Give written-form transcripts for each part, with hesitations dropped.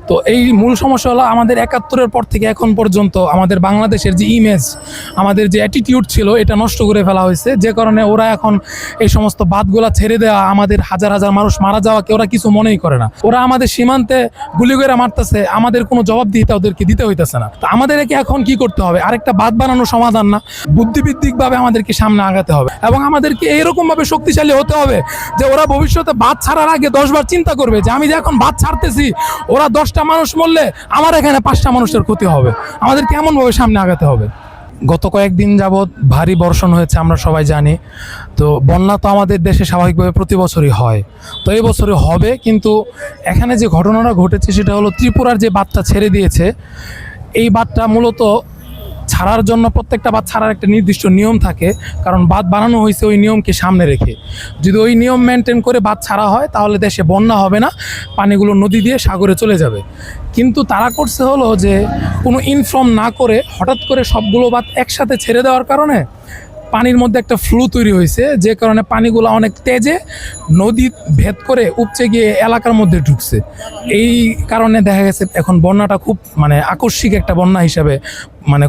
তো এই মূল সমস্যা হলো আমাদের ৭১-এর পর থেকে এখন পর্যন্ত আমাদের বাংলাদেশের যে ইমেজ, আমাদের যে অ্যাটিটিউড ছিল, এটা নষ্ট করে ফেলা হয়েছে। যে কারণে ওরা এখন এই সমস্ত বাঁধগুলা ছেড়ে দেওয়া, আমাদের হাজার হাজার মানুষ মারা যাওয়াকে ওরা কিছু মনেই করে না। ওরা আমাদের সীমান্তে গুলি করে মারতেছে, আমাদের কোনো জবাবদিহিতা ওদেরকে দিতে হইতেছে না। তো আমাদেরকে এখন কি করতে হবে? আরেকটা বাঁধ বানানো সমাধান না, বুদ্ধিভিত্তিকভাবে আমাদেরকে সামনে আগাতে হবে এবং আমাদেরকে এইরকমভাবে শক্তিশালী হতে হবে যে ওরা ভবিষ্যতে বাঁধ ছাড়ার আগে 10 বার চিন্তা করবে যে আমি যে এখন বাঁধ ছাড়তেছি, ওরা 10টা মানুষ মরলে আমার এখানে 5টা মানুষের ক্ষতি হবে। আমাদের কেমনভাবে সামনে আগাতে হবে? গত কয়েকদিন যাবৎ ভারী বর্ষণ হয়েছে, আমরা সবাই জানি। তো বন্যা তো আমাদের দেশে স্বাভাবিকভাবে প্রতি বছরই হয়, তো এই বছরে হবে। কিন্তু এখানে যে ঘটনাটা ঘটেছে সেটা হলো ত্রিপুরার যে বাঁধটা ছেড়ে দিয়েছে, এই বাঁধটা মূলত ছাড়ার জন্য প্রত্যেকটা বাঁধ ছাড়ার একটা নির্দিষ্ট নিয়ম থাকে, কারণ বাঁধ বানানো হয়েছে ওই নিয়মকে সামনে রেখে। যদি ওই নিয়ম মেনটেন করে বাঁধ ছাড়া হয় তাহলে দেশে বন্যা হবে না, পানিগুলো নদী দিয়ে সাগরে চলে যাবে। কিন্তু তারা করছে হলো যে কোনো ইনফর্ম না করে হঠাৎ করে সবগুলো বাঁধ একসাথে ছেড়ে দেওয়ার কারণে পানির মধ্যে একটা ফ্লো তৈরি হয়েছে, যে কারণে পানিগুলো অনেক তেজে নদী ভেদ করে উপচে গিয়ে এলাকার মধ্যে ঢুকছে। এই কারণে দেখা গেছে এখন বন্যাটা খুব আকস্মিক একটা বন্যা হিসাবে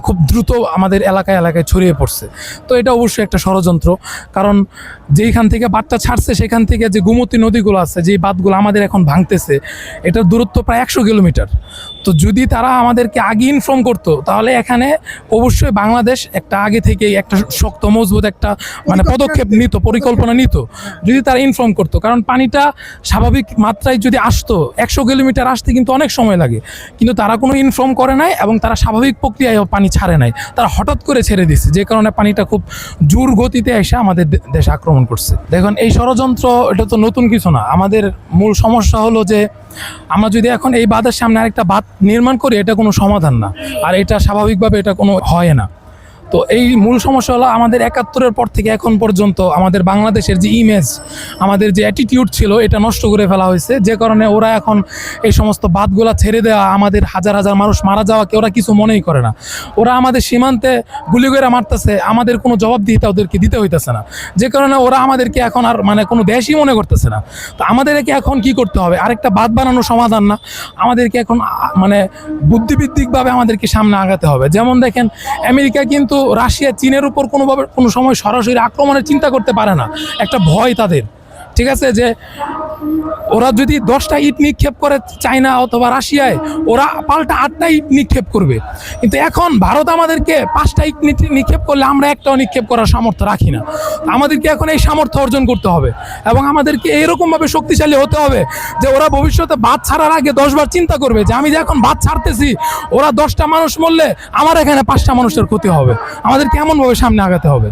খুব দ্রুত আমাদের এলাকায় এলাকায় ছড়িয়ে পড়ছে। তো এটা অবশ্যই একটা ষড়যন্ত্র, কারণ যেইখান থেকে বাঁধটা ছাড়ছে সেখান থেকে যে গোমতী নদীগুলো আছে, যেই বাঁধগুলো আমাদের এখন ভাঙতেছে, এটার দূরত্ব প্রায় 100 কিলোমিটার। তো যদি তারা আমাদেরকে আগে ইনফর্ম করতো তাহলে এখানে অবশ্যই বাংলাদেশ একটা আগে থেকেই একটা শক্ত মজবুত একটা পদক্ষেপ নিত, পরিকল্পনা নিত, যদি তারা ইনফর্ম করতো। কারণ পানিটা স্বাভাবিক মাত্রায় যদি আসতো, 100 কিলোমিটার আসতে কিন্তু অনেক সময় লাগে, কিন্তু তারা কোনো ইনফর্ম করে নাই এবং তারা স্বাভাবিক প্রক্রিয়ায় পানি ছাড়ে নাই, তারা হঠাৎ করে ছেড়ে দিচ্ছে, যে কারণে পানিটা খুব জোর গতিতে এসে আমাদের দেশে আক্রমণ করছে। দেখুন, এই ষড়যন্ত্র এটা তো নতুন কিছু না। আমাদের মূল সমস্যা হলো যে আমরা যদি এখন এই বাঁধের সামনে আরেকটা বাঁধ নির্মাণ করি, এটা কোনো সমাধান না, আর এটা স্বাভাবিকভাবে এটা কোনো হয় না। তো এই মূল সমস্যা হলো আমাদের ৭১-এর পর থেকে এখন পর্যন্ত আমাদের বাংলাদেশের যে ইমেজ, আমাদের যে অ্যাটিটিউড ছিল, এটা নষ্ট করে ফেলা হয়েছে। যে কারণে ওরা এখন এই সমস্ত বাঁধগুলা ছেড়ে দেওয়া, আমাদের হাজার হাজার মানুষ মারা যাওয়াকে ওরা কিছু মনেই করে না। ওরা আমাদের সীমান্তে গুলি করে মারতেছে, আমাদের কোনো জবাবদিহিতা ওদেরকে দিতে হইতেছে না। যে কারণে ওরা আমাদেরকে এখন আর কোনো দেশই মনে করতেছে না। তো আমাদেরকে এখন কি করতে হবে? আরেকটা বাঁধ বানানো সমাধান না, আমাদেরকে এখন বুদ্ধিভিত্তিকভাবে আমাদেরকে সামনে আগাতে হবে। যেমন দেখেন, আমেরিকা কিন্তু রাশিয়া চীনের উপর কোনো সময় সরাসরি আক্রমণের চিন্তা করতে পারে না, একটা ভয় তাদের। ঠিক আছে, যে ওরা যদি 10টা ইট নিক্ষেপ করে চায়না অথবা রাশিয়ায়, ওরা পাল্টা 8টা ইট নিক্ষেপ করবে। কিন্তু এখন ভারত আমাদেরকে 5টা ইট নিক্ষেপ করলে আমরা একটাও নিক্ষেপ করার সামর্থ্য রাখি না। আমাদেরকে এখন এই সামর্থ্য অর্জন করতে হবে এবং আমাদেরকে এরকমভাবে শক্তিশালী হতে হবে যে ওরা ভবিষ্যতে বাঁধ ছাড়ার আগে 10 বার চিন্তা করবে যে আমি যে এখন বাঁধ ছাড়তেছি, ওরা 10টা মানুষ মরলে আমার এখানে 5টা মানুষের ক্ষতি হবে। আমাদেরকে এমনভাবে সামনে আগাতে হবে।